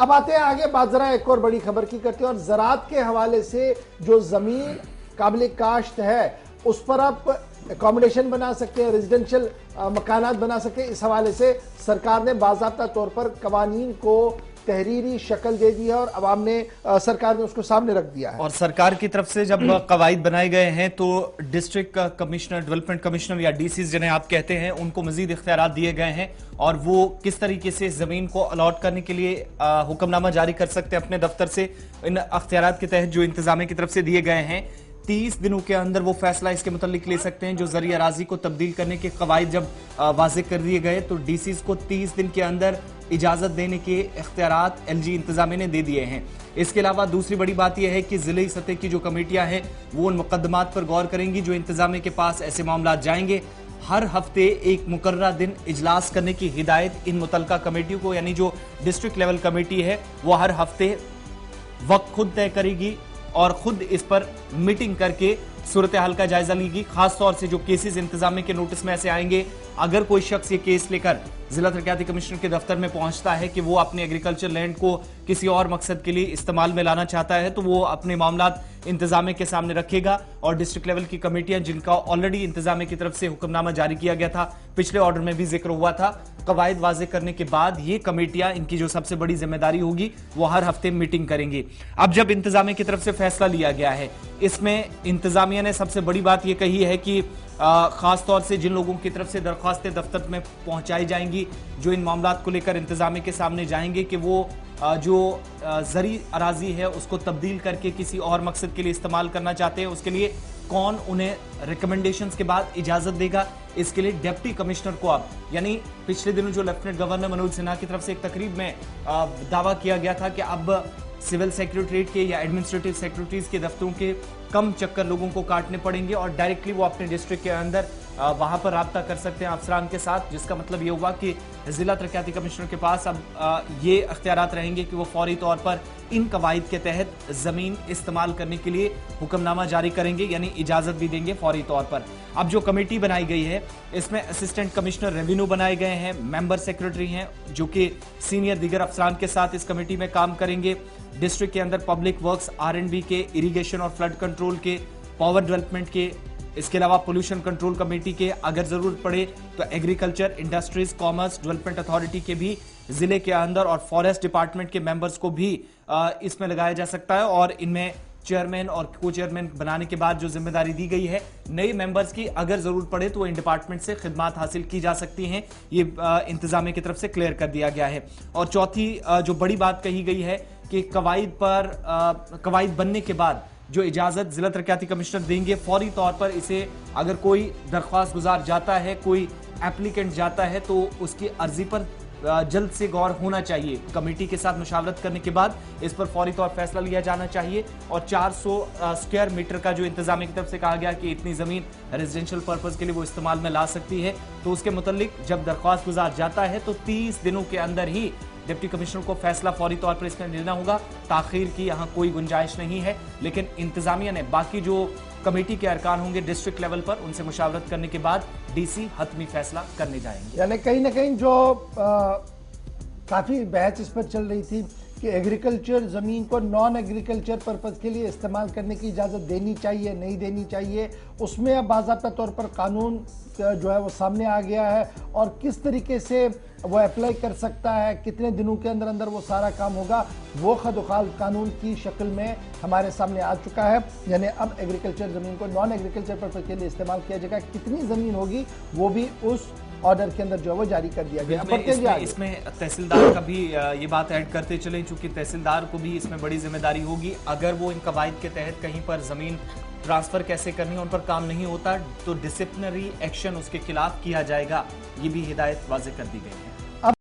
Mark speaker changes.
Speaker 1: अब आते हैं आगे, बात जरा एक और बड़ी खबर की करते हैं और ज़राअत के हवाले से जो जमीन काबिल काश्त है उस पर आप अकोमोडेशन बना सकते हैं, रेजिडेंशियल मकानात बना सकते हैं। इस हवाले से सरकार ने बाज़ाब्ता तौर पर कवानीन को तहरीरी शक्ल दे दी है और अवाम ने सरकार ने उसको सामने रख दिया है।
Speaker 2: और सरकार की तरफ से जब कवायद बनाए गए हैं तो डिस्ट्रिक्ट कमिश्नर, डेवलपमेंट कमिश्नर या डीसीज जिन्हें आप कहते हैं, उनको मजीद इख्तियारात दिए गए हैं और वो किस तरीके से जमीन को अलॉट करने के लिए हुक्मनामा जारी कर सकते हैं अपने दफ्तर से। इन अख्तियारात के तहत जो इंतजामिया की तरफ से दिए गए हैं, 30 दिनों के अंदर वो फैसला इसके मुतालिक ले सकते हैं। जो जरिए अराजी को तब्दील करने के कवायद जब वाज़ेह कर दिए गए तो डीसीज को 30 दिन के अंदर इजाजत देने के इख्तियारात एलजी इंतजामिया ने दे दिए हैं। इसके अलावा दूसरी बड़ी बात यह है कि जिले सतह की जो कमेटियां हैं वो उन मुकदमात पर गौर करेंगी जो इंतजामिया के पास ऐसे मामला जाएंगे। हर हफ्ते एक मुकर्ररा दिन इजलास करने की हिदायत इन मुतलका कमेटियों को, यानी जो डिस्ट्रिक्ट लेवल कमेटी है वो हर हफ्ते वक्त खुद तय करेगी और खुद इस पर मीटिंग करके सूरत हाल का जायजा लेगी। खासतौर से जो केसेस इंतजामिया के नोटिस में ऐसे आएंगे, अगर कोई शख्स ये केस लेकर जिला तरक्याती कमिश्नर के दफ्तर में पहुंचता है कि वो अपने एग्रीकल्चर लैंड को किसी और मकसद के लिए इस्तेमाल में लाना चाहता है तो वो अपने मामलात इंतजामिया के सामने रखेगा। और डिस्ट्रिक्ट लेवल की कमेटियां जिनका ऑलरेडी इंतजामिया की तरफ से हुक्मनामा जारी किया गया था, पिछले ऑर्डर में भी जिक्र हुआ था, कवायद वाजे करने के बाद ये कमेटियां, इनकी जो सबसे बड़ी जिम्मेदारी होगी वो हर हफ्ते मीटिंग करेंगी। अब जब इंतजामिया की तरफ से फैसला लिया गया है, इसमें इंतजामिया ने सबसे बड़ी बात यह कही है कि खास तौर से जिन लोगों की तरफ से दरख्वास्तें दफ्तर में पहुंचाई जाएंगी, जो इन मामलात को लेकर इंतजामिया के सामने जाएंगे कि वो जो जरी अराजी है उसको तब्दील करके किसी और मकसद के लिए इस्तेमाल करना चाहते हैं, उसके लिए कौन उन्हें रिकमेंडेशंस के बाद इजाजत देगा। इसके लिए डिप्टी कमिश्नर को अब, यानी पिछले दिनों जो लेफ्टिनेंट गवर्नर मनोज सिन्हा की तरफ से एक तकरीब में दावा किया गया था कि अब सिविल सेक्रेटरीट के या एडमिनिस्ट्रेटिव सेक्रेटरीज के दफ्तरों के कम चक्कर लोगों को काटने पड़ेंगे और डायरेक्टली वो अपने डिस्ट्रिक्ट के अंदर वहां पर राब्ता कर सकते हैं अफसरान के साथ, जिसका मतलब ये हुआ कि जिला तरक्याती कमिश्नर के पास अब ये इख्तियारात रहेंगे कि वो फौरी तौर पर इन कवायद के तहत जमीन इस्तेमाल करने के लिए हुक्मनामा जारी करेंगे, यानी इजाजत भी देंगे फौरी तौर पर। अब जो कमेटी बनाई गई है इसमें असिस्टेंट कमिश्नर रेवेन्यू बनाए गए हैं, मेंबर सेक्रेटरी हैं जो कि सीनियर दीगर अफसरान के साथ इस कमेटी में काम करेंगे। डिस्ट्रिक्ट के अंदर पब्लिक वर्क्स, R&B के, इरिगेशन और फ्लड कंट्रोल के, पावर डेवलपमेंट के, इसके अलावा पोल्यूशन कंट्रोल कमेटी के, अगर जरूरत पड़े तो agriculture, industries, commerce development authority के भी जिले के अंदर और फॉरेस्ट डिपार्टमेंट के मेंबर्स को भी इसमें लगाया जा सकता है। और इनमें चेयरमैन और को चेयरमैन बनाने के बाद जो जिम्मेदारी दी गई है नए मेंबर्स की, अगर जरूरत पड़े तो इन डिपार्टमेंट से खिदमात हासिल की जा सकती हैं, ये इंतजामिया की तरफ से क्लियर कर दिया गया है। और चौथी जो बड़ी बात कही गई है कि कवायद बनने के बाद जो इजाजत जिला तरक्याती कमिश्नर देंगे, फौरी तौर पर इसे अगर कोई दरख्वास्त गुजार जाता है, कोई एप्लीकेंट जाता है तो उसकी अर्जी पर जल्द से गौर होना चाहिए। कमेटी के साथ मुशावरत करने के बाद इस पर फौरी तौर फैसला लिया जाना चाहिए। और 400 स्क्वायर मीटर का जो इंतजामिया की तरफ से कहा गया कि इतनी जमीन रेजिडेंशियल पर्पस के लिए वो इस्तेमाल में ला सकती है, तो उसके मुतालिक जब दरख्वास्त गुजार जाता है तो 30 दिनों के अंदर ही डिप्टी कमिश्नर को फैसला फौरी तौर पर इसमें लेना होगा। ताखीर की यहां कोई गुंजाइश नहीं है, लेकिन इंतजामिया ने बाकी जो कमेटी के अरकान होंगे डिस्ट्रिक्ट लेवल पर, उनसे मुशावरत करने के बाद डीसी हतमी फैसला करने जाएंगे।
Speaker 1: यानी कहीं ना कहीं जो काफी बहस इस पर चल रही थी कि एग्रीकल्चर ज़मीन को नॉन एग्रीकल्चर पर्पज़ के लिए इस्तेमाल करने की इजाज़त देनी चाहिए, नहीं देनी चाहिए, उसमें अब बाज़ाब्ता तौर पर कानून जो है वो सामने आ गया है और किस तरीके से वो अप्लाई कर सकता है, कितने दिनों के अंदर अंदर वो सारा काम होगा, वो खदुखाल कानून की शक्ल में हमारे सामने आ चुका है। यानी अब एग्रीकल्चर ज़मीन को नॉन एग्रीकल्चर पर्पज़ के लिए इस्तेमाल किया जाएगा, कितनी ज़मीन होगी वो भी उस ऑर्डर के अंदर जो है वो जारी कर दिया गया।
Speaker 2: इसमें तहसीलदार का भी ये बात ऐड करते चले, चूंकि तहसीलदार को भी इसमें बड़ी जिम्मेदारी होगी। अगर वो इन कवायद के तहत कहीं पर जमीन ट्रांसफर कैसे करनी है उन पर काम नहीं होता तो डिसिप्लिनरी एक्शन उसके खिलाफ किया जाएगा, ये भी हिदायत वाज़ेह कर दी गई है।